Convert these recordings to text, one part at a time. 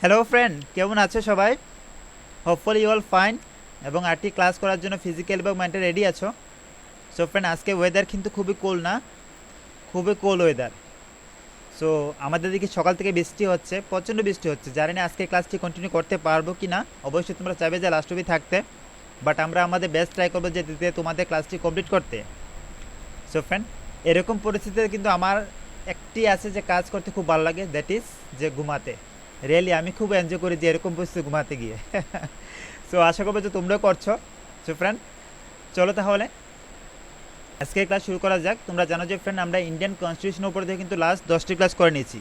Hello friend, কেমন আছে সবাই? হোপফুলি ইউ অল ফাইন এবং আরটি ক্লাস করার জন্য ফিজিক্যাল এবং মেন্টাল রেডি আছো। সো ফ্রেন্ড, আজকে ওয়েদার কিন্তু খুবই কোল না, খুবই কোল ওয়েদার। সো আমাদের দিকে সকাল থেকে বৃষ্টি হচ্ছে, প্রচণ্ড বৃষ্টি হচ্ছে। জানি না আজকে ক্লাসটি কন্টিনিউ করতে পারবো কি না। অবশ্যই তোমরা চাইবে যে লাস্ট অবধি থাকতে, বাট আমরা আমাদের বেস্ট ট্রাই করবো যে তোমাদের ক্লাসটি কমপ্লিট করতে। সো ফ্রেন্ড, এরকম পরিস্থিতিতে কিন্তু আমার একটি আছে যে কাজ করতে খুব ভালো লাগে, দ্যাট ইজ যে ঘুমাতে। রিয়েলি আমি খুব এনজয় করি যে এরকম পরিস্থিতি ঘুমাতে গিয়ে। সো আশা করবো যে তোমরাও করছো। সো ফ্রেন্ড, চলো তাহলে আজকে ক্লাস শুরু করা যাক। তোমরা জানো যে ফ্রেন্ড, আমরা ইন্ডিয়ান কনস্টিটিউশনের উপর থেকে কিন্তু লাস্ট 10টি ক্লাস করে নিয়েছি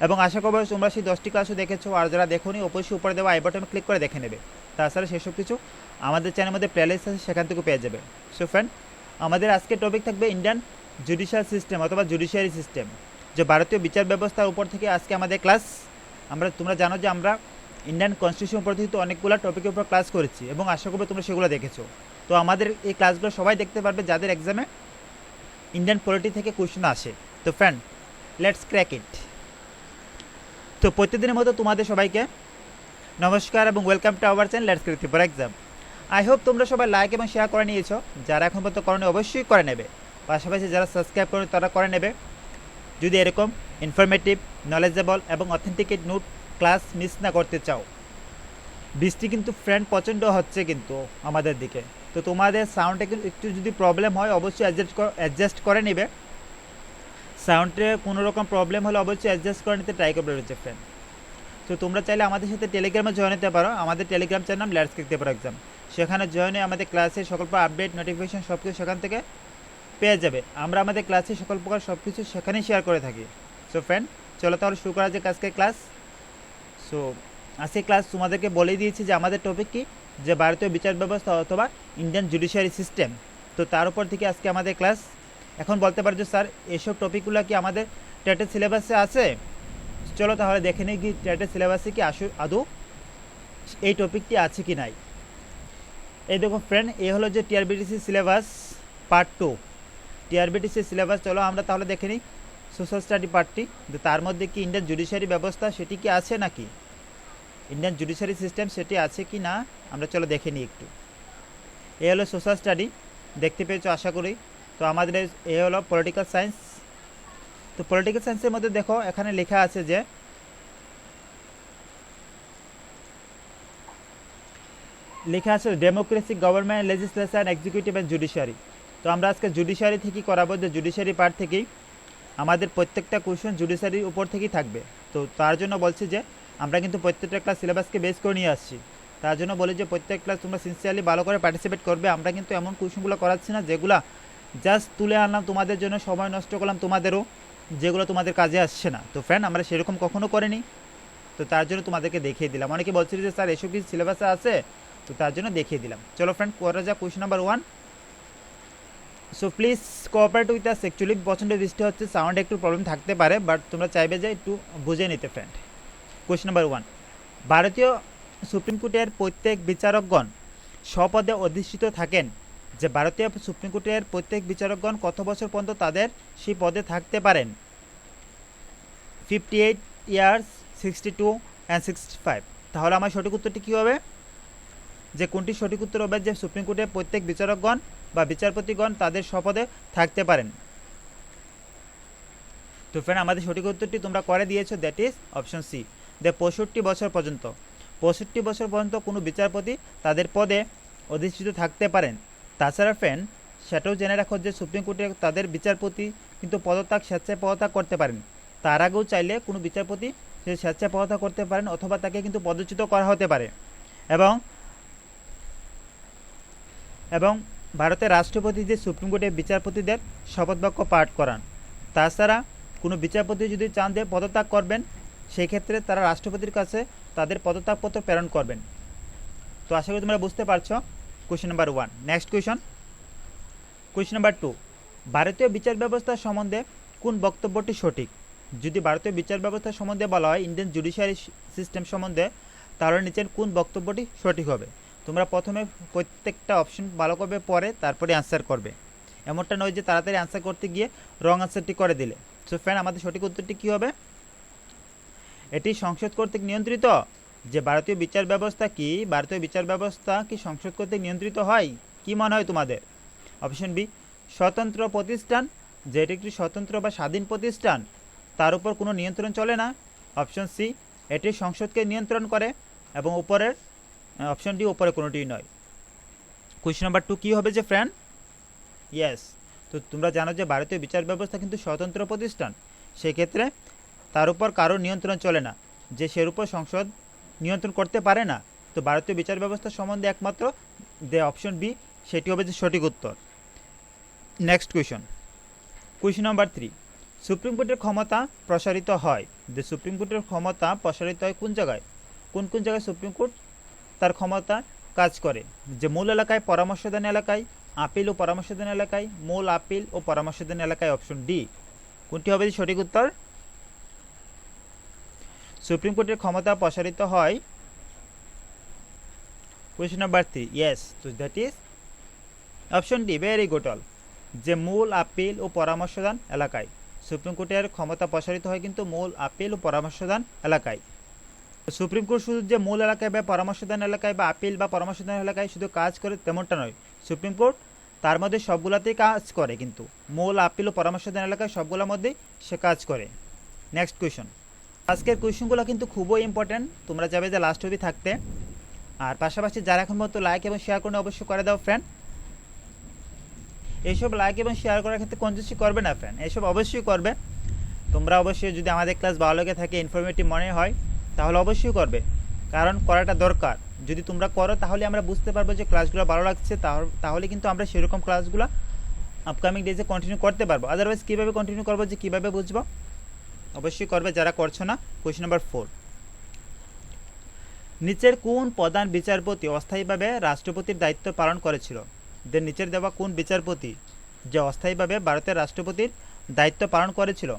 এবং আশা করবো তোমরা সেই 10টি ক্লাসও দেখেছো। আর যারা দেখোনি অবশ্যই উপরে দেওয়া আই বাটনে ক্লিক করে দেখে নেবে। তাছাড়া সেসব কিছু আমাদের চ্যানেলের মধ্যে প্লেলিস্ট আছে, সেখান থেকে পেয়ে যাবে। সো ফ্রেন্ড, আমাদের আজকের টপিক থাকবে ইন্ডিয়ান জুডিশিয়াল সিস্টেম অথবা জুডিশিয়ারি সিস্টেম, যে ভারতীয় বিচার ব্যবস্থার উপর থেকে আজকে আমাদের ক্লাস। তোমরা জানো যে আমরা ইন্ডিয়ান কনস্টিটিউশন উপর থেকে অনেকগুলো টপিকের উপর ক্লাস করেছি এবং আশা করবো তোমরা সেগুলো দেখেছো। তো আমাদের এই ক্লাসগুলো সবাই দেখতে পারবে যাদের এক্সামে ইন্ডিয়ান পলিটি থেকে কোয়েশ্চেন আসে। তো ফ্রেন্ড, লেটস ক্র্যাক ইট। তো প্রতিদিনের মতো তোমাদের সবাইকে নমস্কার এবং welcome to our channel let's crack for exam. I hope তোমরা সবাই লাইক এবং শেয়ার করে নিয়েছো। যারা এখন পর্যন্ত করনি অবশ্যই করে নেবে। পাশাপাশি যারা সাবস্ক্রাইব করে তারা করে নেবে। যদি এরকম ইনফরমেটিভ, নলেজেবল এবং অথেন্টিকেট নোট ক্লাস মিস না করতে চাও। বৃষ্টি কিন্তু ফ্রেন্ড প্রচণ্ড হচ্ছে কিন্তু আমাদের দিকে। তো তোমাদের সাউন্ডে একটু যদি প্রবলেম হয় অবশ্যই অ্যাডজাস্ট করে নেবে। সাউন্ডে কোনো রকম প্রবলেম হলে অবশ্যই অ্যাডজাস্ট করে নিতে ট্রাই করবে রয়েছে ফ্রেন্ড। তো তোমরা চাইলে আমাদের সাথে টেলিগ্রামে জয়েন হতে পারো। আমাদের টেলিগ্রাম চ্যানেল নাম লেটস ক্র্যাক ফর এক্সাম। সেখানে জয়েন হয়ে আমাদের ক্লাসের সকল প্রকার আপডেট, নোটিফিকেশন সব কিছু সেখান থেকে পেয়ে যাবে। আমরা আমাদের ক্লাসে সকল প্রকার সব কিছু সেখানেই শেয়ার করে থাকি। সো ফ্রেন্ড, চলো তাহলে শুরু করা যাক আজকের ক্লাস। সো আজকে ক্লাস তোমাদেরকে বলেই দিয়েছি যে আমাদের টপিক কি, যে ভারতীয় বিচার ব্যবস্থা অথবা ইন্ডিয়ান জুডিশিয়ারি সিস্টেম। তো তার উপর থেকে আজকে আমাদের ক্লাস। এখন বলতে পারছো স্যার এসব টপিকগুলো কি আমাদের টেটের সিলেবাসে আছে? চলো তাহলে দেখে নিই কি টেটের সিলেবাসে কি আদৌ এই টপিকটি আছে কি নাই। এই দেখো ফ্রেন্ড, এই হলো যে টিআরবিটিসি সিলেবাস পার্ট 2। টিআরবিটিসি সিলেবাস, চলো আমরা তাহলে দেখে নিই সোশ্যাল স্টাডি পার্টটি। তার মধ্যে কি ইন্ডিয়ান জুডিশিয়ারি ব্যবস্থা সেটি কি আছে নাকি, ইন্ডিয়ান জুডিশিয়ারি সিস্টেম সেটি আছে কি না আমরা চলো দেখে নিই একটু। এ হলো সোশ্যাল স্টাডি, দেখতে পেয়েছো আশা করি। তো আমাদের এ হলো পলিটিক্যাল সায়েন্স। তো পলিটিক্যাল সায়েন্সের মধ্যে দেখো এখানে লেখা আছে যে democracy, government, legislation, executive and judiciary. তো আমরা আজকে জুডিশিয়ারি থেকেই করাবো, যে জুডিশিয়ারি পার্ট থেকেই আমাদের প্রত্যেকটা কোয়েশ্চেন জুডিশিয়ারির উপর থেকেই থাকবে। তো তার জন্য বলছি যে আমরা কিন্তু প্রত্যেকটা ক্লাস সিলেবাসকে বেস করে নিয়ে আসছি। তার জন্য বলি যে প্রত্যেক ক্লাস তোমরা সিনসিয়ারলি ভালো করে পার্টিসিপেট করবে। আমরা কিন্তু এমন কোয়েশ্চেনগুলো করাচ্ছি না যেগুলো জাস্ট তুলে আনলাম তোমাদের জন্য, সময় নষ্ট করলাম তোমাদেরও, যেগুলো তোমাদের কাজে আসছে না। তো ফ্রেন্ড, আমরা সেরকম কখনো করিনি। তো তার জন্য তোমাদেরকে দেখিয়ে দিলাম। অনেকে বলছিল যে স্যার এসব কিছু সিলেবাসে আছে, তো তার জন্য দেখিয়ে দিলাম। চলো ফ্রেন্ড, করা যাক question number 1। So please cooperate with us. Actually প্রচণ্ড বৃষ্টি হচ্ছে, সাউন্ডে একটু প্রবলেম থাকতে পারে, বাট তোমরা চাইবে যে একটু বুঝে নিতে ফ্রেন্ড। কোয়েশ্চেন নাম্বার 1, ভারতীয় সুপ্রিম কোর্টের প্রত্যেক বিচারকগণ স্বপদে অধিষ্ঠিত থাকেন। যে ভারতীয় সুপ্রিম কোর্টের প্রত্যেক বিচারকগণ কত বছর পর্যন্ত তাদের সেই পদে থাকতে পারেন? 58 ইয়ার্স, 62 অ্যান্ড 65। তাহলে আমার সঠিক উত্তরটি কী হবে? যে কোনটি সঠিক উত্তর হবে যে সুপ্রিম কোর্টের প্রত্যেক বিচারকগণ বা বিচারপতিগণ তাদের স্বপদে থাকতে পারেন? তো ফ্রেন্ড, আমাদের সঠিক উত্তরটি তোমরা করে দিয়েছো, দ্যাট ইজ অপশন সি, যে 65 বছর পর্যন্ত। 65 বছর পর্যন্ত কোনো বিচারপতি তাদের পদে অধিষ্ঠিত থাকতে পারেন। তাছাড়া ফ্রেন্ড, সেটাও জেনে রাখো যে সুপ্রিম কোর্টে তাদের বিচারপতি কিন্তু পদত্যাগ, স্বেচ্ছায় পদত্যাগ করতে পারেন। তার আগেও চাইলে কোনো বিচারপতি সে স্বেচ্ছায় পদত্যাগ করতে পারেন, অথবা তাকে কিন্তু পদচ্যুত করা হতে পারে। এবং এবং ভারতের রাষ্ট্রপতি যে সুপ্রিম কোর্টের বিচারপতিদের শপথবাক্য পাঠ করান। তাছাড়া কোনো বিচারপতি যদি চান যে পদত্যাগ করবেন, সেই ক্ষেত্রে তারা রাষ্ট্রপতির কাছে তাদের পদত্যাগপত্র প্রেরণ করবেন। তো আশা করি তোমরা বুঝতে পারছো question number 1। Next question number 2, ভারতীয় বিচার ব্যবস্থা সম্বন্ধে কোন বক্তব্যটি সঠিক? যদি ভারতীয় বিচার ব্যবস্থা সম্বন্ধে বলা হয়, ইন্ডিয়ান জুডিশিয়ারি সিস্টেম সম্বন্ধে, তাহলে নিচের কোন বক্তব্যটি সঠিক হবে? তোমরা প্রথমে প্রত্যেকটা অপশন ভালো করবে, পরে তারপরে অ্যান্সার করবে। এমনটা নয় যে তাড়াতাড়ি অ্যান্সার করতে গিয়ে রং অ্যান্সারটি করে দিলে। সো ফ্রেন্ড, আমাদের সঠিক উত্তরটি কী হবে? এটি সংসদ কর্তৃক নিয়ন্ত্রিত। যে ভারতীয় বিচার ব্যবস্থা কি সংসদ কর্তৃক নিয়ন্ত্রিত হয়? কি মনে হয় তোমাদের? অপশন বি, স্বতন্ত্র প্রতিষ্ঠান, যে এটি একটি স্বতন্ত্র বা স্বাধীন প্রতিষ্ঠান, তার উপর কোনো নিয়ন্ত্রণ চলে না। অপশন সি, এটি সংসদকে নিয়ন্ত্রণ করে, এবং উপরের অপশন ডি, উপরে কোনোটিই নয়। কোয়েশ্চেন নাম্বার 2 কী হবে যে ফ্রেন্ড? ইয়েস, তো তোমরা জানো যে ভারতীয় বিচার ব্যবস্থা কিন্তু স্বতন্ত্র প্রতিষ্ঠান, সেক্ষেত্রে তার উপর কারো নিয়ন্ত্রণ চলে না, যে সের উপর সংসদ নিয়ন্ত্রণ করতে পারে না। তো ভারতীয় বিচার ব্যবস্থা সম্বন্ধে একমাত্র যে অপশন বি, সেটি হবে যে সঠিক উত্তর। নেক্সট কোয়েশ্চন নাম্বার 3, সুপ্রিম কোর্টের ক্ষমতা প্রসারিত হয়। যে সুপ্রিম কোর্টের ক্ষমতা প্রসারিত হয় কোন জায়গায়? কোন কোন জায়গায় সুপ্রিম কোর্ট তার ক্ষমতা কাজ করে? যে মূল এলাকায়, পরামর্শদান এলাকায়, আপিল ও পরামর্শদান এলাকায়, মূল আপিল ও পরামর্শদান এলাকায়। অপশন ডি, কোনটি হবে সঠিক উত্তর? সুপ্রিম কোর্টের ক্ষমতা প্রসারিত হয়, কোয়েশ্চন নাম্বার 3, ইয়েস, তো that is option D, very good all. যে মূল আপিল ও পরামর্শদান এলাকায় সুপ্রিম কোর্টের ক্ষমতা প্রসারিত হয় কিন্তু মূল আপিল ও পরামর্শদান এলাকায়। সুপ্রিম কোর্ট শুধু যে মূল এলাকায় বা পরামর্শদান এলাকায় বা আপিল বা পরামর্শদান এলাকায় শুধু কাজ করে তেমনটা নয়, সুপ্রিম কোর্ট তার মধ্যে সবগুলাতেই কাজ করে, কিন্তু মূল আপিল ও পরামর্শদান এলাকায় সবগুলোর মধ্যেই সে কাজ করে। নেক্সট কোয়েশ্চন, আজকের কোয়েশ্চনগুলো কিন্তু খুবই ইম্পর্টেন্ট, তোমরা যাবে যে লাস্ট অবধি থাকতে। আর পাশাপাশি যারা এখন মতো লাইক এবং শেয়ার করে অবশ্যই করে দাও ফ্রেন্ড। এইসব লাইক এবং শেয়ার করার ক্ষেত্রে কঞ্জুসি করবে না ফ্রেন্ড, এইসব অবশ্যই করবে। তোমরা অবশ্যই যদি আমাদের ক্লাস ভালো লেগে থাকে, ইনফরমেটিভ মনে হয়, তাহলে অবশ্যই করবে, কারণ করাটা দরকার। যদি তোমরা করো তাহলে আমরা বুঝতে পারবো যে ক্লাসগুলো ভালো লাগছে, তাহলে কিন্তু আমরা সেরকম ক্লাসগুলো আপকামিং ডেজে কন্টিনিউ করতে পারবো। আদারওয়াইজ কীভাবে কন্টিনিউ করবো, যে কীভাবে বুঝবো? অবশ্যই করবে যারা করছো না। কোয়েশ্চন নাম্বার 4, নিচের কোন প্রধান বিচারপতি অস্থায়ীভাবে রাষ্ট্রপতির দায়িত্ব পালন করেছিল? যে নিচের দেওয়া কোন বিচারপতি যে অস্থায়ীভাবে ভারতের রাষ্ট্রপতির দায়িত্ব পালন করেছিল?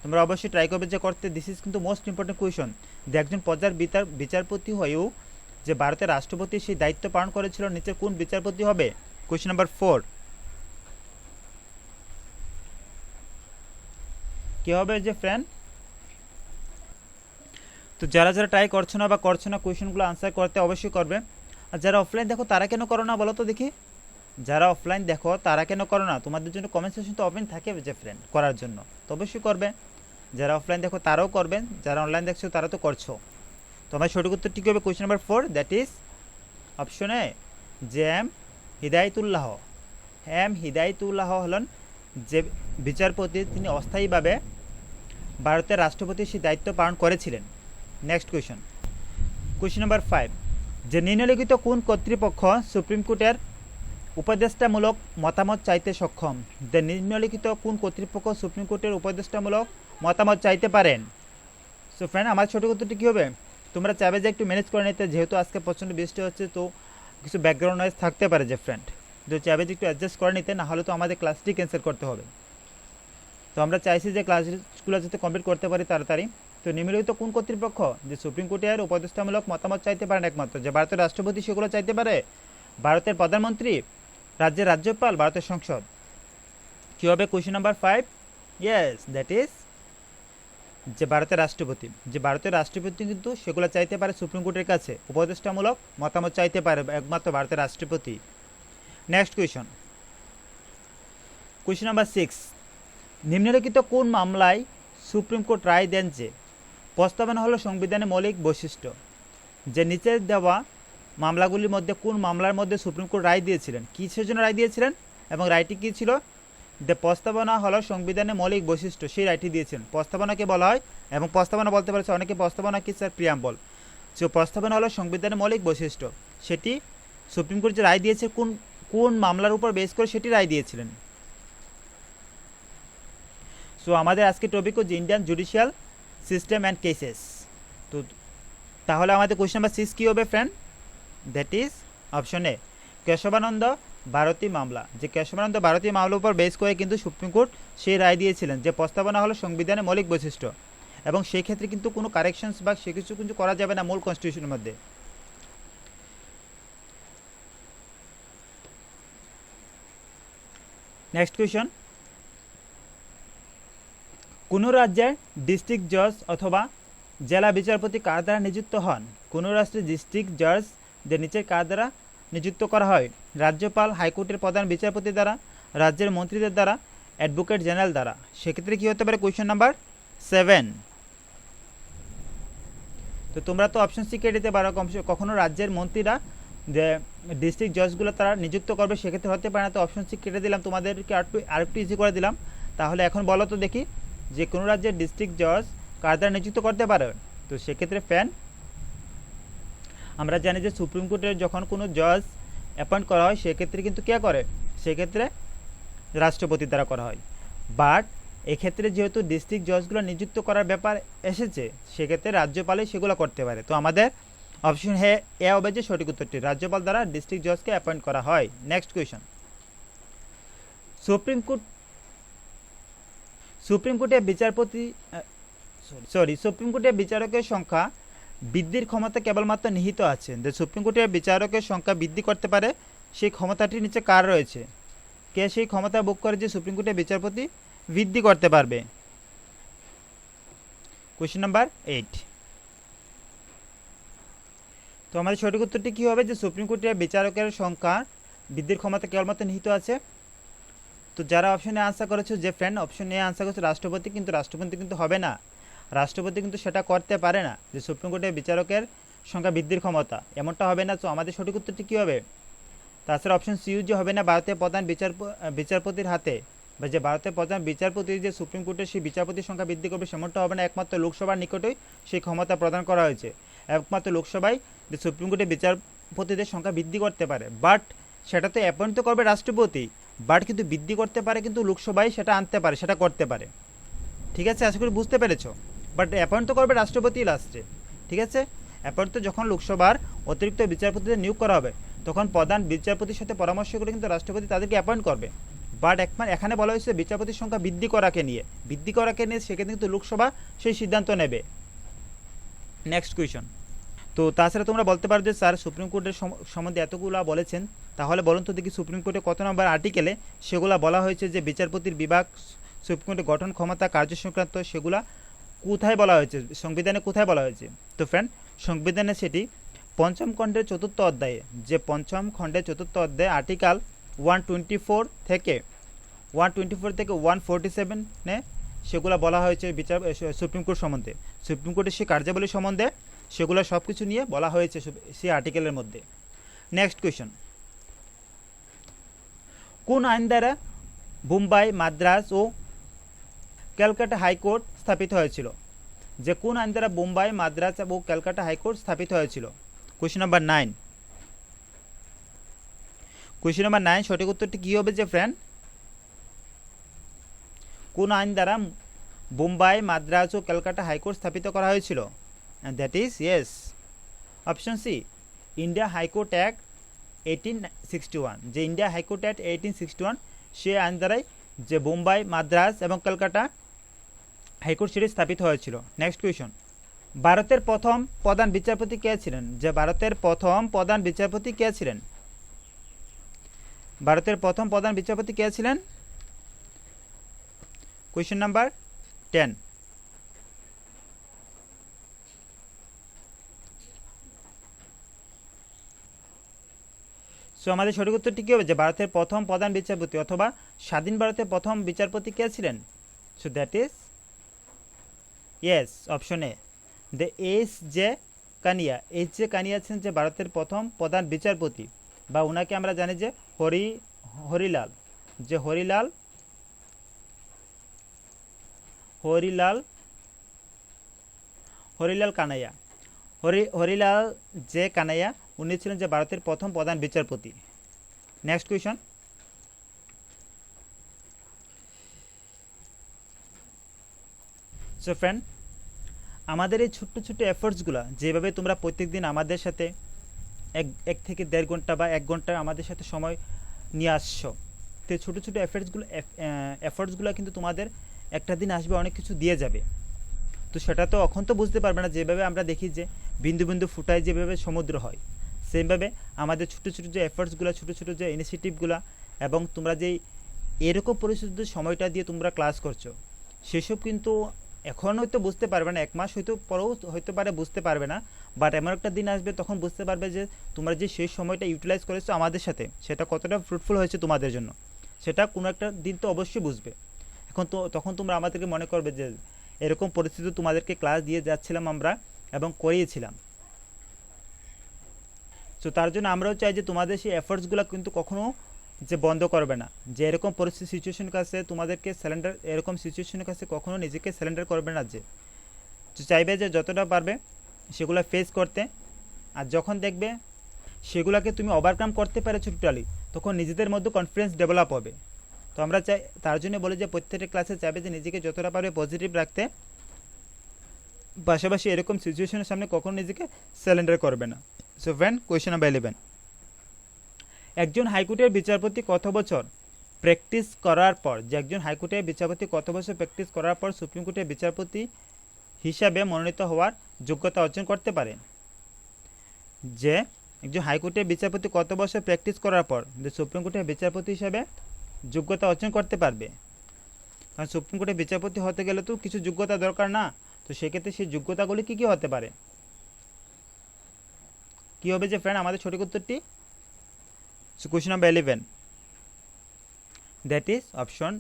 তোমরা অবশ্যই ট্রাই করবে যে করতে। দিস ইজ কিন্তু মোস্ট ইম্পর্টেন্ট কোয়েশন, যে একজন প্রজার বিচারপতি হয়েও যে ভারতের রাষ্ট্রপতি সেই দায়িত্ব পালন করেছিল, নিচের কোন বিচারপতি হবে? কোয়েশ্চন নাম্বার 4 কি হবে যে ফ্রেন্ড? তো যারা যারা ট্রাই করছো না বা করছো না, কোয়েশনগুলো আনসার করতে অবশ্যই করবে। আর যারা অফলাইন দেখো তারা কেন করো না বলো তো দেখি? যারা অফলাইন দেখো তারা কেন করো না? তোমাদের জন্য কমেন্ট সেকশন তো ওপেন থাকে যে ফ্রেন্ড, করার জন্য, তো অবশ্যই করবে। যারা অফলাইন দেখো তারাও করবেন, যারা অনলাইন দেখছো তারা তো করছো। তো আমার সঠিক উত্তরটি কী হবে? Question number 4, that is option এ, যে এম হিদায়তুল্লাহ। এম হিদায়তুল্লাহ হলেন যে বিচারপতি, তিনি অস্থায়ীভাবে ভারতের রাষ্ট্রপতির সেই দায়িত্ব পালন করেছিলেন। নেক্সট কোয়েশ্চন নাম্বার 5, যে নিম্নলিখিত কোন কর্তৃপক্ষ সুপ্রিম কোর্টের উপদেষ্টামূলক মতামত চাইতে সক্ষম? যে নিম্নলিখিত কোন কর্তৃপক্ষ সুপ্রিম কোর্টের উপদেষ্টামূলক মতামত চাইতে পারেন? সো ফ্রেন্ড, আমার সঠিক উত্তরটি কী হবে? তোমরা চাইবে যে একটু ম্যানেজ করে নিতে, যেহেতু আজকে প্রচণ্ড বৃষ্টি হচ্ছে, তো কিছু ব্যাকগ্রাউন্ড নয়েজ থাকতে পারে যে ফ্রেন্ড, তো চাইবে যে একটু অ্যাডজাস্ট করে নিতে, না হলে তো আমাদের ক্লাসটি ক্যান্সেল করতে হবে। তো আমরা চাইছি যে ক্লাসগুলো যাতে কমপ্লিট করতে পারি তাড়াতাড়ি। তো নিম্নলিখিত কোন কর্তৃপক্ষ যে সুপ্রিম কোর্টের উপদেষ্টামূলক মতামত চাইতে পারেন একমাত্র? যে ভারতের রাষ্ট্রপতি সেগুলো চাইতে পারে, ভারতের প্রধানমন্ত্রী, রাজ্যের রাজ্যপাল, ভারতের সংসদ। কী হবে question number 5? Yes, that is যে ভারতের রাষ্ট্রপতি। যে ভারতের রাষ্ট্রপতি কিন্তু সেগুলো চাইতে পারে সুপ্রিম কোর্টের কাছে, উপদেষ্টামূলক মতামত চাইতে পারে একমাত্র ভারতের রাষ্ট্রপতি। নেক্সট কোয়েশ্চন নাম্বার 6, নিম্নলিখিত কোন মামলায় সুপ্রিম কোর্ট রায় দেন যে প্রস্তাবনা হলো সংবিধানের মৌলিক বৈশিষ্ট্য? যে নিচের দেওয়া মামলাগুলির মধ্যে কোন মামলার মধ্যে সুপ্রিম কোর্ট রায় দিয়েছিলেন, কিসের জন্য রায় দিয়েছিলেন এবং রায়টি কী ছিল? যে প্রস্তাবনা হলো সংবিধানের মৌলিক বৈশিষ্ট্য, সেই রায়টি দিয়েছিলেন। প্রস্তাবনাকে বলা হয়, এবং প্রস্তাবনা বলতে পারছে অনেকে, প্রস্তাবনা কি স্যার? প্রিয়াম্বল। সো প্রস্তাবনা হলো সংবিধানের মৌলিক বৈশিষ্ট্য, সেটি সুপ্রিম কোর্ট যে রায় দিয়েছে কোন কোন মামলার উপর বেস করে সেটি রায় দিয়েছিলেন। সো আমাদের আজকে টপিক হচ্ছে Indian judicial system and cases. তো তাহলে আমাদের কোয়েশ্চন নাম্বার 6 কী হবে friend? That is option A, Keshavananda Bharati মামলা। যে কেশবানন্দ ভারতী মামলার উপর বেস করে কিন্তু সুপ্রিম কোর্ট সেই রায় দিয়েছিলেন যে প্রস্তাবনা হলো সংবিধানের মৌলিক বৈশিষ্ট্য, এবং সেই ক্ষেত্রে কিন্তু কোনো কারেকশনস বা সে কিছু কিন্তু করা যাবে না মূল কনস্টিটিউশনের মধ্যে। নেক্সট কোয়েশ্চন, কোনো রাজ্যের ডিস্ট্রিক্ট জজ অথবা জেলা বিচারপতি কার দ্বারা নিযুক্ত হন? কোনো রাষ্ট্রের ডিস্ট্রিক্ট জাজদের নিচে কার দ্বারা নিযুক্ত করা হয়? রাজ্যপাল, হাইকোর্টের প্রধান বিচারপতি দ্বারা, রাজ্যের মন্ত্রীদের দ্বারা, অ্যাডভোকেট জেনারেল দ্বারা। সেক্ষেত্রে কী হতে পারে? Question number 7। তো তোমরা তো অপশন সি কেটে দিতে পারো, কখনো রাজ্যের মন্ত্রীরা যে ডিস্ট্রিক্ট জজগুলো তারা নিযুক্ত করবে, সেক্ষেত্রে হতে পারে না। তো অপশন সি কেটে দিলাম, তোমাদেরকে আরেকটু ইজি করে দিলাম। তাহলে এখন বলো তো দেখি, যে কোনো রাজ্যের ডিস্ট্রিক্ট জজ কার দ্বারা নিযুক্ত করতে পারে? তো সেক্ষেত্রে আমরা জানি যে সুপ্রিম কোর্টের যখন কোনো জজ অ্যাপয়েন্ট করা হয় সেক্ষেত্রে কিন্তু কে করে? সেক্ষেত্রে রাষ্ট্রপতির দ্বারা করা হয়। বাট এক্ষেত্রে যেহেতু ডিস্ট্রিক্ট জজগুলো নিযুক্ত করার ব্যাপার এসেছে, সেক্ষেত্রে রাজ্যপালই সেগুলো করতে পারে। তো আমাদের অপশন এ হবে যে সঠিক উত্তরটি, রাজ্যপাল দ্বারা ডিস্ট্রিক্ট জজকে অ্যাপয়েন্ট করা হয়। নেক্সট কোয়েশন, সুপ্রিম কোর্টের বিচারকের সংখ্যা বৃদ্ধির ক্ষমতা কেবলমাত্র নিহিত আছে। যে সুপ্রিম কোর্টের বিচারকের সংখ্যা বৃদ্ধি করতে পারে সেই ক্ষমতাটির নিচে কার রয়েছে? কে সেই ক্ষমতা ভোগ করে যে সুপ্রিম কোর্টের বিচারপতি বৃদ্ধি করতে পারবে? Question number 8। তো আমাদের সঠিক উত্তরটি কী হবে? যে সুপ্রিম কোর্টের বিচারকের সংখ্যা বৃদ্ধির ক্ষমতা কেবলমাত্র নিহিত আছে। তো যারা অপশনে আনসার করেছো, যে ফ্রেন্ড অপশন এ আনসার করেছে রাষ্ট্রপতি, কিন্তু রাষ্ট্রপতি কিন্তু হবে না। রাষ্ট্রপতি কিন্তু সেটা করতে পারে না, যে সুপ্রিম কোর্টের বিচারকের সংখ্যা বৃদ্ধির ক্ষমতা, এমনটা হবে না। তো আমাদের সঠিক উত্তরটি কী হবে? তাছাড়া অপশন সি যে হবে না, ভারতের প্রধান বিচারপতির হাতে, বা যে ভারতের প্রধান বিচারপতি যে সুপ্রিম কোর্টের সেই বিচারপতির সংখ্যা বৃদ্ধি করবে, সেমনটা হবে না। একমাত্র লোকসভার নিকটেই সেই ক্ষমতা প্রদান করা হয়েছে। একমাত্র লোকসভায় যে সুপ্রিম কোর্টের বিচারপতিদের সংখ্যা বৃদ্ধি করতে পারে, বাট সেটা তো অ্যাপয়েন্ট তো করবে রাষ্ট্রপতি, বাট কিন্তু বৃদ্ধি করতে পারে কিন্তু লোকসভায় সেটা আনতে পারে, সেটা করতে পারে। ঠিক আছে, আশা করি বুঝতে পেরেছো। বাট অ্যাপয়েন্ট তো করবে রাষ্ট্রপতি লাস্টে। ঠিক আছে, অ্যাপয়েন্ট তো যখন লোকসভার অতিরিক্ত বিচারপতিদের নিয়োগ করা হবে, তখন প্রধান বিচারপতির সাথে পরামর্শ করে কিন্তু রাষ্ট্রপতি তাদেরকে অ্যাপয়েন্ট করবে। বাট এখানে বলা হয়েছে বিচারপতির সংখ্যা বৃদ্ধি করাকে নিয়ে, সেক্ষেত্রে কিন্তু লোকসভা সেই সিদ্ধান্ত নেবে। Next question. তো তাছাড়া তোমরা বলতে পারো যে স্যার সুপ্রিম কোর্টের সম্বন্ধে এতগুলো বলেছেন, তাহলে বলুন তো দেখি সুপ্রিম কোর্টে কত নম্বর আর্টিকেলে সেগুলো বলা হয়েছে যে বিচারপতির বিভাগ, সুপ্রিম কোর্টের গঠন ক্ষমতা, কার্য সংক্রান্ত, সেগুলা কোথায় বলা হয়েছে, সংবিধানে কোথায় বলা হয়েছে? তো ফ্রেন্ড, সংবিধানে সেটি পঞ্চম খণ্ডের 4th অধ্যায়ে, যে পঞ্চম খণ্ডের 4th অধ্যায়ে আর্টিকেল 124 থেকে 147 সেগুলো বলা হয়েছে সুপ্রিম কোর্ট সম্বন্ধে, সুপ্রিম কোর্টের সেই কার্যাবলী সম্বন্ধে, সেগুলো সব কিছু নিয়ে বলা হয়েছে সেই আর্টিকেলের মধ্যে। নেক্সট কোয়েশন, কোন আইন দ্বারা বোম্বাই, মাদ্রাজ ও ক্যালকাটা হাইকোর্ট স্থাপিত হয়েছিল? যে কোন আইন দ্বারা বোম্বাই, মাদ্রাজ ও ক্যালকাটা হাইকোর্ট স্থাপিত হয়েছিল? Question number 9। কোয়েশ্চেন নাম্বার 9 সঠিক উত্তরটি কী হবে? যে ফ্রেন্ড, কোন আইন দ্বারা বোম্বাই, মাদ্রাজ ও ক্যালকাটা হাইকোর্ট স্থাপিত করা হয়েছিল? and that is yes, option C, India high court act 1861। যে ইন্ডিয়া হাইকোর্ট অ্যাক্ট 1861 সে আইন দ্বারাই যে বোম্বাই, মাদ্রাজ এবং কলকাতা হাইকোর্ট সেটি স্থাপিত হয়েছিল। নেক্সট কোয়েশন, ভারতের প্রথম প্রধান বিচারপতি কে ছিলেন? যে ভারতের প্রথম প্রধান বিচারপতি কে ছিলেন? ভারতের প্রথম প্রধান বিচারপতি কে ছিলেন? Question number 10। সো আমাদের সঠিক উত্তরটি কী হবে? যে ভারতের প্রথম প্রধান বিচারপতি অথবা স্বাধীন ভারতের প্রথম বিচারপতি কে ছিলেন? So that is yes, option A, the H J. Kania. H J. Kania ছিলেন যে ভারতের প্রথম প্রধান বিচারপতি, বা ওনাকে আমরা জানি যে হরিলাল, যে হরিলাল কানাইয়া, হরিলাল জে কানাইয়া, উনি ছিলেন যে ভারতের প্রথম প্রধান বিচারপতি। নেক্সট কোয়েশন, সো ফ্রেন্ড, আমাদের এই ছোট্ট ছোট্ট এফোর্টসগুলো যেভাবে তোমরা প্রত্যেকদিন আমাদের সাথে এক থেকে 1.5 ঘন্টা বা 1 ঘন্টা আমাদের সাথে সময় নিয়ে আসছো, তো ছোটো ছোটো এফোর্টসগুলো কিন্তু তোমাদের একটা দিন আসবে অনেক কিছু দিয়ে যাবে। তো সেটা তো এখন তো বুঝতে পারবে না, যেভাবে আমরা দেখি যে বিন্দু বিন্দু ফুটায় যেভাবে সমুদ্র হয়, সেমভাবে আমাদের ছোটো ছোটো যে এফোর্টসগুলো, ছোটো ছোটো যে ইনিশিয়েটিভগুলো, এবং তোমরা যেই এরকম পরিস্থিতিতে সময়টা দিয়ে তোমরা ক্লাস করছো, সেসব কিন্তু এখন হয়তো বুঝতে পারবে না, 1 মাস হয়তো পরেও হইতে পারে বুঝতে পারবে না, বাট এমন একটা দিন আসবে তখন বুঝতে পারবে যে তোমরা যে সেই সময়টা ইউটিলাইজ করেছো আমাদের সাথে সেটা কতটা ফ্রুটফুল হয়েছে তোমাদের জন্য, সেটা কোনো একটা দিন তো অবশ্যই বুঝবে। এখন তো তখন তোমরা আমাদেরকে মনে করবে যে এরকম পরিস্থিতি তোমাদেরকে ক্লাস দিয়ে যাচ্ছিলাম আমরা এবং করিয়েছিলাম। সো তার জন্য আমরাও চাই যে তোমাদের সেই এফোর্টসগুলো কিন্তু কখনো যে বন্ধ করবে না, যে এরকম পরিস্থিতি সিচুয়েশনের কাছে তোমাদেরকে স্যালেন্ডার, এরকম সিচুয়েশনের কাছে কখনো নিজেকে স্যালেন্ডার করবে না, যে চাইবে যে যতটা পারবে সেগুলো ফেস করতে। আর যখন দেখবে সেগুলোকে তুমি ওভারকাম করতে পেরেছো টোটালি, তখন নিজেদের মধ্যে কনফিডেন্স ডেভেলপ হবে। তো আমরা চাই, তার জন্য বলি যে প্রত্যেকটা ক্লাসে চাইবে যে নিজেকে যতটা পারবে পজিটিভ রাখতে, পাশাপাশি এরকম সিচুয়েশনের সামনে কখনো নিজেকে স্যালেন্ডার করবে না। সো ফ্রেন্ড, কোয়েশ্চেন নাম্বার 11, একজন হাইকোর্টের বিচারপতি কত বছর প্র্যাকটিস করার পর, যে একজন হাইকোর্টের বিচারপতি কত বছর প্র্যাকটিস করার পর সুপ্রিম কোর্টের বিচারপতি হিসাবে মনোনীত হওয়ার যোগ্যতা অর্জন করতে পারে? যে একজন হাইকোর্টের বিচারপতি কত বছর প্র্যাকটিস করার পর যে সুপ্রিম কোর্টের বিচারপতি হিসাবে যোগ্যতা অর্জন করতে পারবে? কারণ সুপ্রিম কোর্টের বিচারপতি হতে গেলে তো কিছু যোগ্যতা দরকার না, তো সেক্ষেত্রে সেই যোগ্যতাগুলি কী কী হতে পারে? কী হবে যে ফ্রেন্ড আমাদের সঠিক উত্তরটি? So question number 11, that is option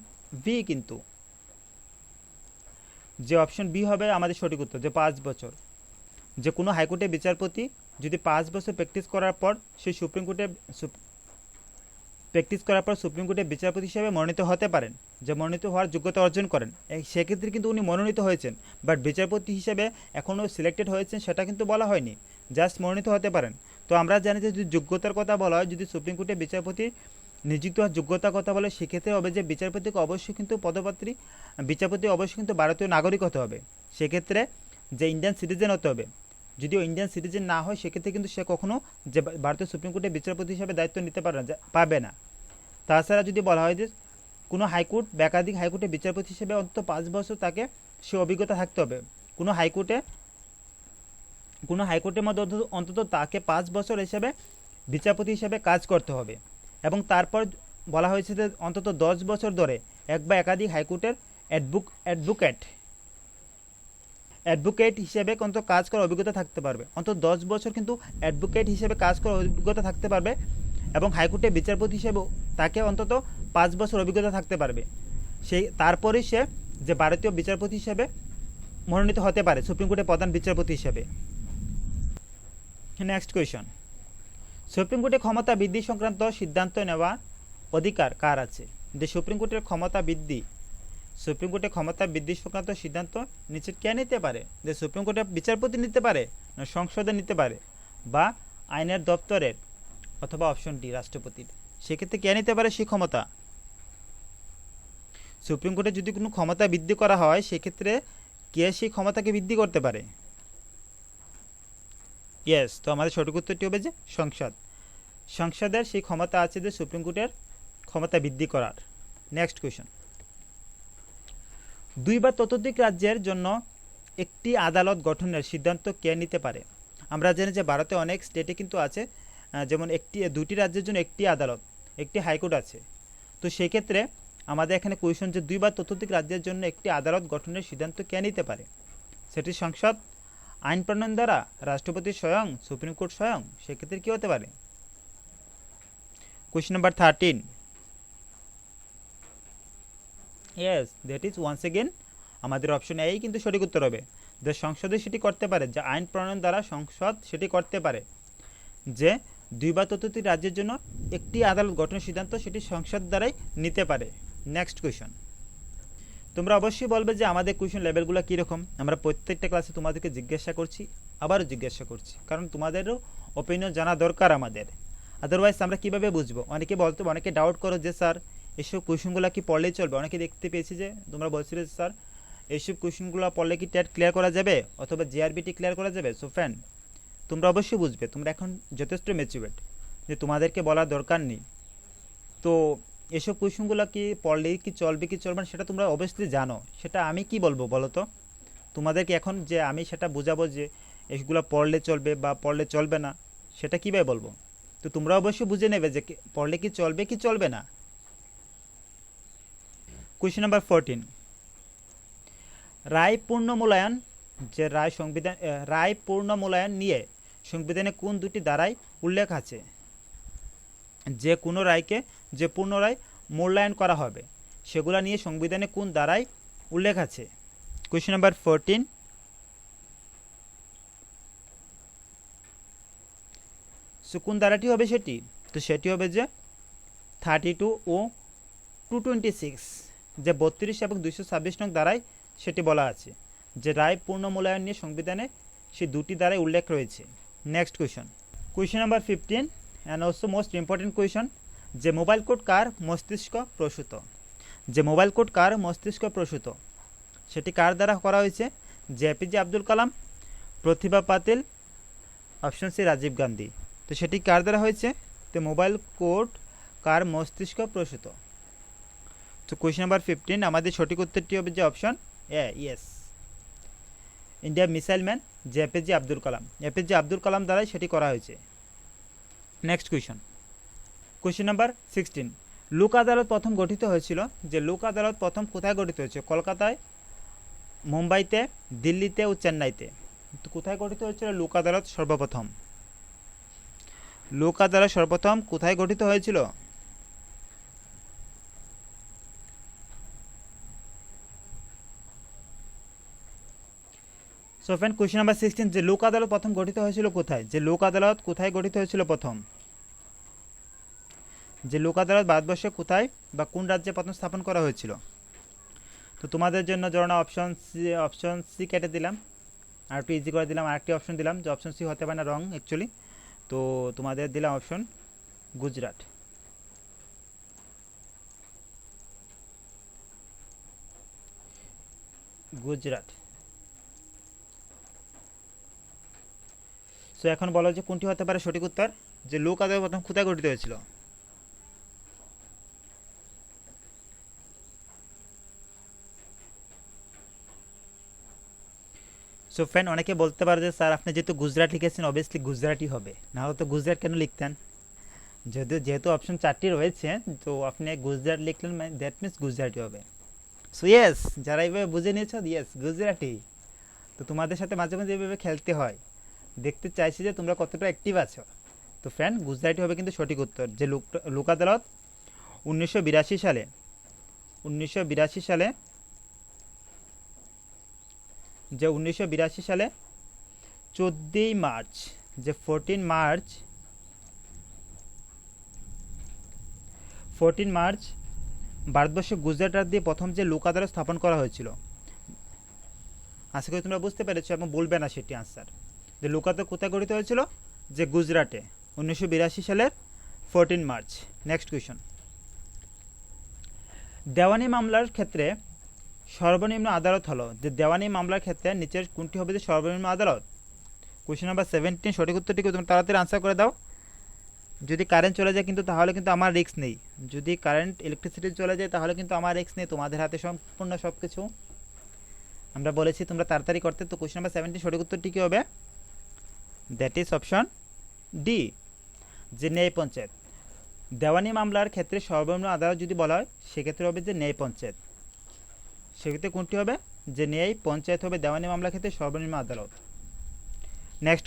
B. কিন্তু যে অপশন বি হবে আমাদের সঠিক উত্তর, যে 5 বছর। যে কোনো হাইকোর্টের বিচারপতি যদি 5 বছর প্র্যাকটিস করার পর সেই সুপ্রিম কোর্টের বিচারপতি হিসেবে মনোনীত হতে পারেন, যে মনোনীত হওয়ার যোগ্যতা অর্জন করেন, সেক্ষেত্রে কিন্তু উনি মনোনীত হয়েছেন, বাট বিচারপতি হিসেবে এখনও সিলেক্টেড হয়েছেন সেটা কিন্তু বলা হয়নি, জাস্ট মনোনীত হতে পারেন। তো আমরা জানি যে যদি যোগ্যতার কথা বলা হয়, যদি সুপ্রিম কোর্টের বিচারপতি নিযুক্ত হওয়ার যোগ্যতার কথা বলে, সেক্ষেত্রে হবে যে বিচারপতিকে অবশ্যই কিন্তু পদপাত্রী বিচারপতি অবশ্যই কিন্তু ভারতীয় নাগরিক হতে হবে, সেক্ষেত্রে যে ইন্ডিয়ান সিটিজেন হতে হবে। যদিও ইন্ডিয়ান সিটিজেন না হয় সেক্ষেত্রে কিন্তু সে কখনো যে ভারতীয় সুপ্রিম কোর্টের বিচারপতি হিসাবে দায়িত্ব নিতে পারবে না। তাছাড়া যদি বলা হয় যে কোনো হাইকোর্ট বা একাধিক হাইকোর্টের বিচারপতি হিসেবে অন্তত 5 বছর তাকে সে অভিজ্ঞতা থাকতে হবে। কোনো হাইকোর্টের মধ্যে অন্তত তাকে 5 বছর হিসেবে বিচারপতি হিসেবে কাজ করতে হবে, এবং তারপর বলা হয়েছে যে অন্তত 10 বছর ধরে এক বা একাধিক হাইকোর্টের অ্যাডভোকেট হিসেবে কিন্তু কাজ করার অভিজ্ঞতা থাকতে পারবে। অন্তত 10 বছর কিন্তু অ্যাডভোকেট হিসেবে কাজ করার অভিজ্ঞতা থাকতে পারবে, এবং হাইকোর্টের বিচারপতি হিসেবেও তাকে অন্তত 5 বছর অভিজ্ঞতা থাকতে পারবে। তারপরেই সে যে ভারতীয় বিচারপতি হিসেবে মনোনীত হতে পারে, সুপ্রিম কোর্টের প্রধান বিচারপতি হিসেবে। নেক্সট কোয়েশন, সুপ্রিম কোর্টের ক্ষমতা বৃদ্ধি সংক্রান্ত সিদ্ধান্ত নেওয়ার অধিকার কার আছে? যে সুপ্রিম কোর্টের ক্ষমতা বৃদ্ধি সংক্রান্ত সিদ্ধান্ত নিচে কে নিতে পারে? যে সুপ্রিম কোর্টের বিচারপতি নিতে পারে, না সংসদে নিতে পারে, বা আইনের দপ্তরের, অথবা অপশন ডি রাষ্ট্রপতির? সেক্ষেত্রে কে নিতে পারে সেই ক্ষমতা? সুপ্রিম কোর্টে যদি কোনো ক্ষমতা বৃদ্ধি করা হয়, সেক্ষেত্রে কে সেই ক্ষমতাকে বৃদ্ধি করতে পারে? ইয়েস, তো আমাদের সঠিক উত্তরটি হবে যে সংসদের সেই ক্ষমতা আছে যে সুপ্রিম কোর্টের ক্ষমতা বৃদ্ধি করার। নেক্সট কোয়েশন, 2 বা ততোধিক রাজ্যের জন্য একটি আদালত গঠনের সিদ্ধান্ত কে নিতে পারে? আমরা জানি যে ভারতে অনেক স্টেটে কিন্তু আছে, যেমন 2টি রাজ্যের জন্য একটি আদালত, একটি হাইকোর্ট আছে। তো সেক্ষেত্রে আমাদের এখানে কোয়েশন যে 2 বা ততোধিক রাজ্যের জন্য একটি আদালত গঠনের সিদ্ধান্ত কে নিতে পারে? সেটি সংসদ, আইন প্রণয়ন দ্বারা, রাষ্ট্রপতি স্বয়ং, সুপ্রিম কোর্ট স্বয়ং? সেক্ষেত্রে কী হতে পারে? Question number 13, yes, that is once again আমাদের অপশন এই কিন্তু সঠিক উত্তর হবে, যে সংসদে সেটি করতে পারে, যে আইন প্রণয়ন দ্বারা সংসদ সেটি করতে পারে, যে 2 বা ততোধিক রাজ্যের জন্য একটি আদালত গঠনের সিদ্ধান্ত সেটি সংসদ দ্বারাই নিতে পারে। নেক্সট কোয়েশন, তোমরা অবশ্যই বলবে যে আমাদের কোয়েশন লেভেলগুলো কীরকম। আমরা প্রত্যেকটা ক্লাসে তোমাদেরকে জিজ্ঞাসা করছি, আবারও জিজ্ঞাসা করছি, কারণ তোমাদেরও ওপিনিয়ন জানা দরকার আমাদের, আদারওয়াইজ আমরা কীভাবে বুঝবো? অনেকে ডাউট করো যে স্যার এইসব কোয়েশনগুলো কি পড়লেই চলবে? অনেকে দেখতে পেয়েছি যে তোমরা বলছিলে স্যার এইসব কোয়েশনগুলো পড়লে কি টেট ক্লিয়ার করা যাবে, অথবা জিআরবিটি ক্লিয়ার করা যাবে? সো ফ্রেন্ড, তোমরা অবশ্যই বুঝবে, তোমরা এখন যথেষ্ট ম্যাচিউরড, যে তোমাদেরকে বলার দরকার নেই। তো এসব কোয়েশনগুলো কি পড়লেই কি চলবে কি চলবে না সেটা তোমরা অবশ্যই জানো, সেটা আমি কি বলবো বলো তো? তোমাদেরকে এখন যে আমি সেটা বোঝাবো যে এগুলো পড়লে চলবে বা পড়লে চলবে না, সেটা কীভাবে বলবো? তো তোমরা অবশ্যই বুঝে নেবে যে পড়লে কি চলবে কি চলবে না। কোয়েশ্চেন নাম্বার 14, রায় পূর্ণমূল্যায়ন যে রায় পূর্ণমূল্যায়ন নিয়ে সংবিধানে কোন দুটি ধারায় উল্লেখ আছে? যে কোনো রায়কে যে পুনরায় মূল্যায়ন করা হবে সেগুলো নিয়ে সংবিধানে কোন ধারায় উল্লেখ আছে? Question number 14। সো কোন ধারাটি হবে সেটি? তো সেটি হবে যে 32 ও 226, যে 32 এবং 226 নং ধারায় সেটি বলা আছে যে রায় পূর্ণমূল্যায়ন নিয়ে সংবিধানে সেই দুটি ধারায় উল্লেখ রয়েছে। Next question number 15 and also most important question, যে মোবাইল কোড কার মস্তিষ্ক প্রসূত? যে মোবাইল কোড কার মস্তিষ্ক প্রসূত সেটি কার দ্বারা করা হয়েছে? যে এপিজে আব্দুল কালাম, প্রতিভা পাতিল, অপশন সি রাজীব গান্ধী। তো সেটি কার দ্বারা হয়েছে? তো মোবাইল কোড কার মস্তিষ্ক প্রসূত। তো কোয়েশ্চেন নাম্বার 15 আমাদের সঠিক উত্তরটি হবে যে option A, yes, India missile man যে এপিজে আব্দুল কালাম। এপিজে আব্দুল কালাম দ্বারাই সেটি করা হয়েছে। নেক্সট কোয়েশ্চেন নাম্বার 16, লোক আদালত প্রথম গঠিত হয়েছিল, যে লোক আদালত প্রথম কোথায় গঠিত হয়েছে? কলকাতায়, মুম্বাইতে, দিল্লিতে ও চেন্নাইতে। তো কোথায় গঠিত হয়েছিল লোক আদালত সর্বপ্রথম? লোক আদালত সর্বপ্রথম কোথায় গঠিত হয়েছিল? সো ফ্রেন্ড, কোয়েশ্চেন নাম্বার 16, যে লোক আদালত প্রথম গঠিত হয়েছিল কোথায়? যে লোক আদালত কোথায় গঠিত হয়েছিল প্রথম? যে লোক আদালত ভারতবর্ষে কোথায় বা কোন রাজ্যে প্রথম স্থাপন করা হয়েছিল? তো তোমাদের জন্য জন্য অপশন সি কেটে দিলাম, আর একটু ইজি করে দিলাম, আরেকটি অপশন দিলাম যে অপশন সি হতে পারে না, রং অ্যাকচুয়ালি। তো তোমাদের দিলাম অপশন গুজরাট। সো এখন বলো যে কোনটি হতে পারে সঠিক উত্তর, যে লোক আদালত প্রথম কোথায় গঠিত হয়েছিল? সো ফ্রেন্ড, অনেকে বলতে পারে যে স্যার আপনি যেহেতু গুজরাট লিখেছেন অবভিয়াসলি গুজরাটই হবে, না হলে তো গুজরাট কেন লিখতেন? যেহেতু অপশন 4টি রয়েছে তো আপনি গুজরাট লিখলেন, দ্যাট মিনস গুজরাটই হবে। সো ইয়েস, যারা এইভাবে বুঝে নিয়েছ, ইয়েস গুজরাটি। তো তোমাদের সাথে মাঝে মাঝে এইভাবে খেলতে হয়, দেখতে চাইছি যে তোমরা কতটা অ্যাক্টিভ আছো। তো ফ্রেন্ড, গুজরাটি হবে কিন্তু সঠিক উত্তর। যে লোক আদালত 1982 সালে 14ই মার্চ, যে 14 মার্চ ভারতবর্ষে গুজরাট রাজ্যে প্রথম যে লোক আদালত স্থাপন করা হয়েছিল। আশা করি তোমরা বুঝতে পেরেছো এবং বলবে না সেটি আনসার। যে লোক আদালত কোথায় গঠিত হয়েছিল? যে গুজরাটে 1982 সালের 14 মার্চ। নেক্সট কোয়েশন, দেওয়ানি মামলার ক্ষেত্রে সর্বনিম্ন আদালত হলো, যে দেওয়ানি মামলার ক্ষেত্রে নিচের কোনটি হবে যে সর্বনিম্ন আদালত? কোয়েশ্চেন নাম্বার 17, সঠিক উত্তরটিকে তুমি তাড়াতাড়ি আনসার করে দাও। যদি কারেন্ট চলে যায় কিন্তু তাহলে কিন্তু আমার রিস্ক নেই, যদি কারেন্ট ইলেকট্রিসিটি চলে যায় তাহলে কিন্তু আমার রিস্ক নেই, তোমাদের হাতে সম্পূর্ণ সব কিছু। আমরা বলেছি তোমরা তাড়াতাড়ি করতে। তো কোয়েশ্চেন নাম্বার 17 সঠিক উত্তরটি কী হবে? দ্যাট ইজ অপশন ডি, যে ন্যায় পঞ্চায়েত। দেওয়ানি মামলার ক্ষেত্রে সর্বনিম্ন আদালত যদি বলা হয় সেক্ষেত্রে হবে যে ন্যায় পঞ্চায়েত। সেক্ষেত্রে কোনটি হবে? যে ন্যায় পঞ্চায়েত হবে দেওয়ানি মামলার ক্ষেত্রে সর্বনিম্ন আদালত। নেক্সট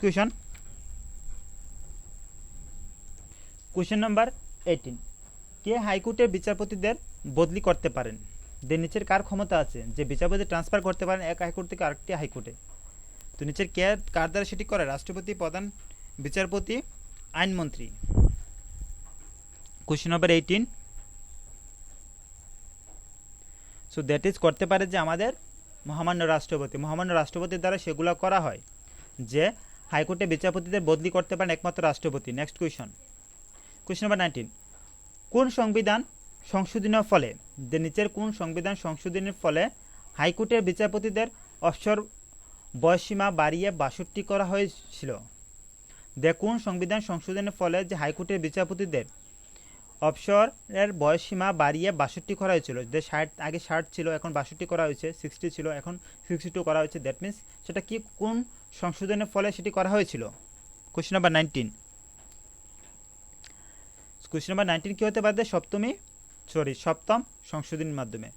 কোয়েশ্চেন নাম্বার 18, কে হাইকোর্টের বিচারপতিদের বদলি করতে পারেন? নিচের কার ক্ষমতা আছে যে বিচারপতি ট্রান্সফার করতে পারেন এক হাইকোর্ট থেকে আরেকটি হাইকোর্টে? তো নিচের কার দ্বারা সেটি করে? রাষ্ট্রপতি, প্রধান বিচারপতি, আইনমন্ত্রী। Question number 18, so that is করতে পারে যে আমাদের মহামান্য রাষ্ট্রপতির দ্বারা সেগুলো করা হয়, যে হাইকোর্টে বিচারপতিদের বদলি করতে পারেন একমাত্র রাষ্ট্রপতি। নেক্সট কোয়েশ্চন নাম্বার 19, কোন সংবিধান সংশোধনের ফলে, যে নিচের কোন সংবিধান সংশোধনের ফলে হাইকোর্টের বিচারপতিদের অবসর বয়সীমা বাড়িয়ে 62 করা হয়েছিল? কোন সংবিধান সংশোধনের ফলে যে হাইকোর্টের বিচারপতিদের অবসরের বয়সীমা বাড়িয়ে 62 করা হয়েছিল? যে 60, আগে 60 ছিল এখন 62 করা হয়েছে, 60 ছিল এখন 62 করা হয়েছে, দ্যাট মিনস সেটা কি কোন সংশোধনের ফলে সেটি করা হয়েছিল? কোয়েশ্চেন নাম্বার 19 কি হতে পারে? সপ্তম সংশোধনীর মাধ্যমে।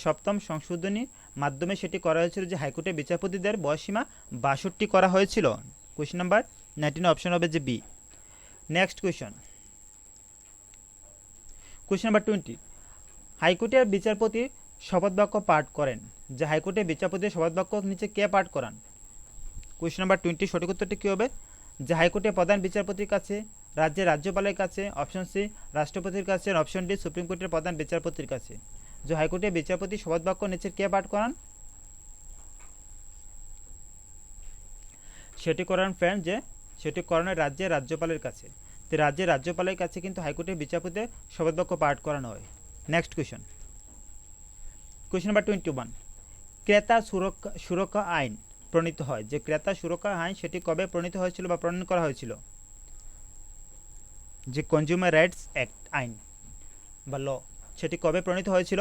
সপ্তম সংশোধনীর মাধ্যমে সেটি করা হয়েছিল যে হাইকোর্টের বিচারপতিদের বয়সসীমা ৬২ করা হয়েছিল। কোয়েশ্চেন নাম্বার 19 অপশন হবে যে B. Next question, question number 20, হাইকোর্টের বিচারপতি শপথ বাক্য পাঠ করেন, যে হাইকোর্টের বিচারপতির শপথ বাক্য নিচে কে পাঠ করান? কোয়েশ্চেন নাম্বার 20 সঠিক উত্তরটি কী হবে? যে হাইকোর্টের প্রধান বিচারপতির কাছে, রাজ্যের রাজ্যপালের কাছে, অপশন সি রাষ্ট্রপতির কাছে, অপশন ডি সুপ্রিম কোর্টের প্রধান বিচারপতির কাছে। যে হাইকোর্টের বিচারপতি শপথ বাক্য নিচে কে পাঠ করান? সেটি করান ফ্রেন্ড, যে সেটি করানোর রাজ্যের রাজ্যপালের কাছে। তো রাজ্যের রাজ্যপালের কাছে কিন্তু হাইকোর্টের বিচারপতির শপথ বাক্য পাঠ করানো হয়। নেক্সট কোয়েশ্চন, কোয়েশ্চন নাম্বার 21, ক্রেতা সুরক্ষা আইন প্রণীত হয়, যে ক্রেতা সুরক্ষা আইন সেটি কবে প্রণীত হয়েছিল বা প্রণয়ন করা হয়েছিল? যে কনজিউমার রাইটস অ্যাক্ট আইন বা ল, সেটি কবে প্রণীত হয়েছিল?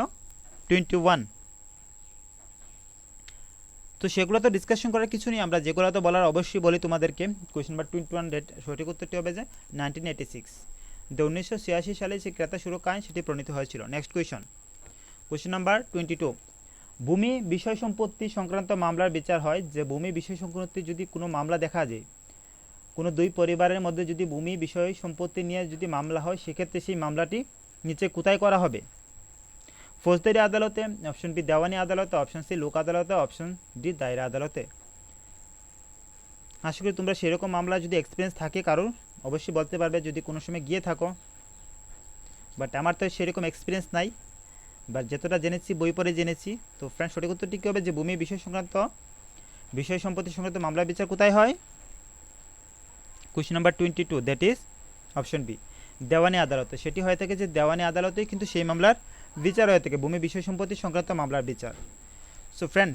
21। তো সেগুলো তো ডিসকাশন করার কিছু নেই, আমরা যেগুলো তো বলার অবশ্যই বলি তোমাদেরকে। কোয়েশ্চেন নাম্বার 21 ডেট সঠিক উত্তরটি হবে যে 1986, 1986 সালে যে ক্রেতা সুরক্ষা আইন সেটি প্রণীত হয়েছিল। নেক্সট কোয়েশ্চন, কোয়েশ্চেন নাম্বার 22, ভূমি বিষয় সম্পত্তি সংক্রান্ত মামলার বিচার হয়, যে ভূমি বিষয় সম্পত্তি যদি কোনো মামলা দেখা যায়, কোনো দুই পরিবারের মধ্যে যদি ভূমি বিষয় সম্পত্তি নিয়ে যদি মামলা হয়, সেক্ষেত্রে সেই মামলাটি নিচে কোথায় করা হবে? ফৌজদারি আদালতে, অপশন বি দেওয়ানি আদালতে, অপশন সি লোক আদালতে, অপশন ডি দায়রা আদালতে। আশা করি তোমরা সেরকম মামলা যদি এক্সপিরিয়েন্স থাকে কারোর, অবশ্যই বলতে পারবে যদি কোনো সময় গিয়ে থাকো, বাট আমার তো সেরকম এক্সপিরিয়েন্স নাই, বাট যতটা জেনেছি বই পড়ে জেনেছি। তো ফ্রেন্ড সঠিক উত্তরটি কী হবে? যে ভূমি বিষয় সংক্রান্ত বিষয় সম্পত্তি সংক্রান্ত মামলার বিচার কোথায় হয়? Question number 22, that is option B দেওয়ানি আদালতে। সেটি হয়ে থাকে যে দেওয়ানি আদালতেই কিন্তু সেই মামলার বিচার হয়ে থাকে, ভূমি বিষয় সম্পত্তি সংক্রান্ত মামলার বিচার। সো ফ্রেন্ড,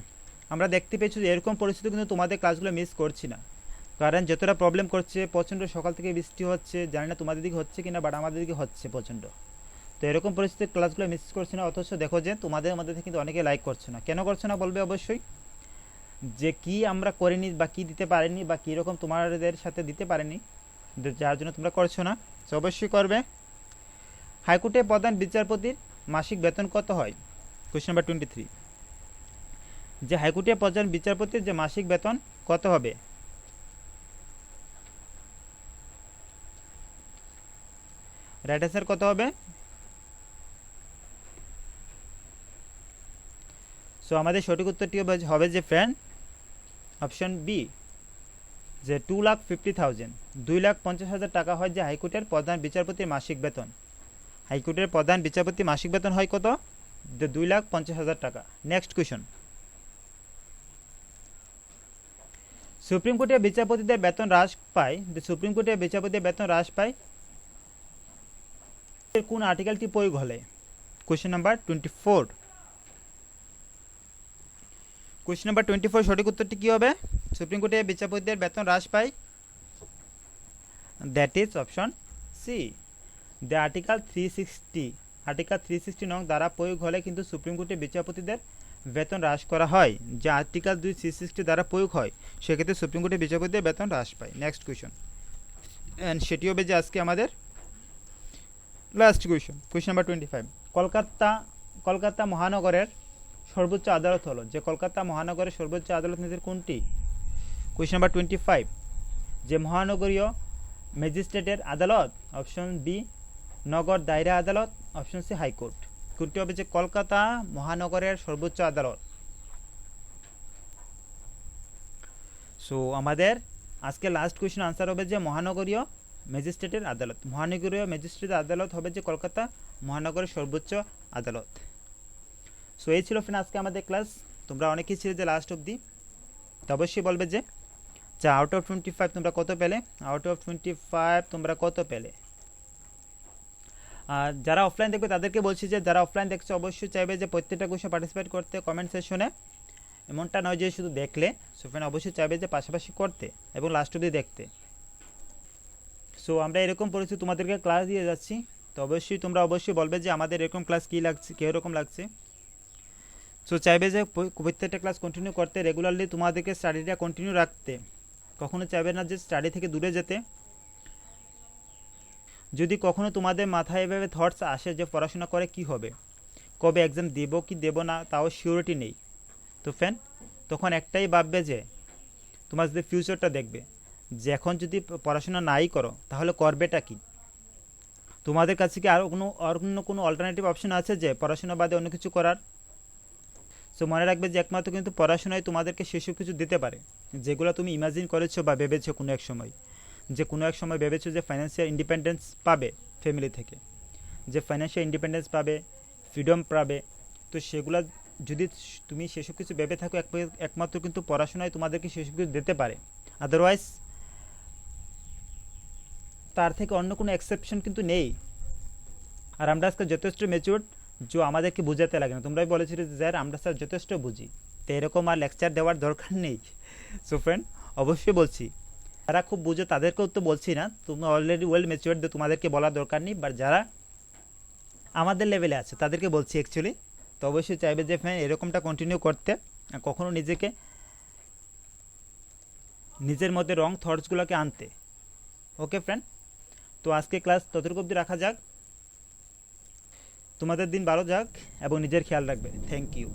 আমরা দেখতে পেয়েছি যে এরকম পরিস্থিতি কিন্তু তোমাদের ক্লাসগুলো মিস করছি না, কারণ যতটা প্রবলেম করছে, প্রচণ্ড সকাল থেকে বৃষ্টি হচ্ছে, জানি না তোমাদের দিকে হচ্ছে কিনা, বাট আমাদের দিকে হচ্ছে প্রচণ্ড। তো এরকম পরিস্থিতির ক্লাসগুলো মিস করছি না, অথচ দেখো যে তোমাদের মধ্যে থেকে কিন্তু অনেকে লাইক করছে না। কেন করছে না বলবে অবশ্যই, যে কি আমরা করিনি বা কি দিতে পারিনি বা কীরকম তোমাদের সাথে দিতে পারিনি, যার জন্য তোমরা করছো না। তো অবশ্যই করবে। হাইকোর্টের প্রধান বিচারপতির মাসিক বেতন কত হয়? কোয়েশ্চেন নাম্বার 23, যে হাইকোর্টের প্রধান বিচারপতির যে মাসিক বেতন কত হবে? রাইট অ্যান্সার কত হবে? সো আমাদের সঠিক উত্তরটি হবে যে ফ্রেন্ড অপশন বি, যে 2,50,000, 2,50,000 টাকা হয় যে হাইকোর্টের প্রধান বিচারপতির মাসিক বেতন। হাইকোর্টের প্রধান বিচারপতি মাসিক বেতন হয় কত? 2,50,000 টাকা। নেক্সট কোয়েশ্চন, সুপ্রিম কোর্টের বিচারপতিদের বেতন হ্রাস পায়, সুপ্রিম কোর্টের বিচারপতিদের বেতন হ্রাস পায় কোন আর্টিকেলটি প্রয়োগ হলে? কোয়েশ্চেন নাম্বার 24, কোয়েশ্চেন নাম্বার 24 সঠিক উত্তরটি কী হবে? সুপ্রিম কোর্টের বিচারপতিদের বেতন হ্রাস পায়, that is option C the article 360, article 360 নং দ্বারা প্রয়োগ হলে কিন্তু সুপ্রিম কোর্টের বিচারপতিদের বেতন হ্রাস করা হয়। যে আর্টিকেল 360 দ্বারা প্রয়োগ হয়, সেক্ষেত্রে সুপ্রিম কোর্টের বিচারপতিদের বেতন হ্রাস পায়। নেক্সট কোয়েশ্চন, অ্যান্ড সেটি হবে যে আজকে আমাদের last question, question number 25, Kolkata মহানগরের সর্বোচ্চ আদালত হলো, যে কলকাতা মহানগরের সর্বোচ্চ আদালত নিচের কোনটি? কোয়েশ্চন নাম্বার 25, যে মহানগরীয় ম্যাজিস্ট্রেটের আদালত, অপশন বি নগর দায়রা আদালত, অপশন সি হাইকোর্ট। কোনটি হবে যে কলকাতা মহানগরের সর্বোচ্চ আদালত? সো আমাদের আজকে লাস্ট কোয়েশ্চন আনসার হবে যে মহানগরীয় ম্যাজিস্ট্রেটের আদালত। মহানগরীয় ম্যাজিস্ট্রেটের আদালত হবে যে কলকাতা মহানগরের সর্বোচ্চ আদালত। সো এই ছিল ফ্রেন্ড আজকে আমাদের ক্লাস। তোমরা অনেকেই ছিল যে লাস্ট অবধি, তো অবশ্যই বলবে যে আউট অফ 25 তোমরা কত পেলে? আউট অফ 25 তোমরা কত পেলে? আর যারা অফলাইন দেখবে তাদেরকে বলছি যে যারা অফলাইন দেখছে অবশ্যই চাইবে যে প্রত্যেকটা কোর্সে পার্টিসিপেট করতে কমেন্ট সেকশনে, এমনটা নয় যে শুধু দেখলে। সো ফ্রেন্ড অবশ্যই চাইবে যে পাশাপাশি করতে এবং লাস্ট অবধি দেখতে। সো আমরা এরকম পরিস্থিতি তোমাদেরকে ক্লাস দিয়ে যাচ্ছি, তো অবশ্যই তোমরা অবশ্যই বলবে যে আমাদের এরকম ক্লাস কী লাগছে, কীরকম লাগছে। সো চাইবে যে প্রত্যেকটা ক্লাস কন্টিনিউ করতে, রেগুলারলি তোমাদেরকে স্টাডিটা কন্টিনিউ রাখতে, কখনো চাইবে না যে স্টাডি থেকে দূরে যেতে। যদি কখনো তোমাদের মাথায় এভাবে থটস আসে যে পড়াশোনা করে কি হবে, কবে এক্সাম দেবো কি দেবো না তাও সিওরিটি নেই, তো ফ্রেন্ড তখন একটাই ভাববে যে তোমার যদি ফিউচারটা দেখবে যে এখন যদি পড়াশোনা নাই করো তাহলে করবেটা কি। তোমাদের কাছে কি আর অন্য কোনো অল্টারনেটিভ অপশন আছে যে পড়াশোনা বাদে অন্য কিছু করার? সো মনে রাখবে যে একমাত্র কিন্তু পড়াশোনায় তোমাদেরকে সেসব কিছু দিতে পারে যেগুলো তুমি ইমাজিন করেছো বা ভেবেছো কোনো এক সময়, যে কোনো এক সময় ভেবেছো যে ফাইন্যান্সিয়াল ইন্ডিপেন্ডেন্স পাবে ফ্যামিলি থেকে, যে ফাইন্যান্সিয়াল ইন্ডিপেন্ডেন্স পাবে, ফ্রিডম পাবে। তো সেগুলো যদি তুমি সেসব কিছু ভেবে থাকো একমাত্র কিন্তু পড়াশোনায় তোমাদেরকে সেসব কিছু দিতে পারে। আদারওয়াইজ তার থেকে অন্য কোনো এক্সেপশন কিন্তু নেই। আর আমরা আজকে যথেষ্ট ম্যাচিউরড যে আমাদেরকে বোঝাতে লাগে না। তোমরাই বলেছিলে যে স্যার আমরা স্যার যথেষ্ট বুঝি, তো এরকম আর লেকচার দেওয়ার দরকার নেই। সো ফ্রেন্ড অবশ্যই বলছি যারা খুব বুঝো তাদেরকেও তো বলছি না, তোমরা অলরেডি ওয়েল ম্যাচিউরড, তোমাদেরকে বলার দরকার নেই। বাট যারা আমাদের লেভেলে আছে তাদেরকে বলছি অ্যাকচুয়ালি। তো অবশ্যই চাইবে যে ফ্রেন্ড এরকমটা কন্টিনিউ করতে, কখনো নিজেকে নিজের মধ্যে রং থটসগুলোকে আনতে। ওকে ফ্রেন্ড, তো আজকে ক্লাস ততটুকু অবধি রাখা যাক। তোমাদের দিন ভালো যাক এবং নিজের খেয়াল রাখবে। Thank you.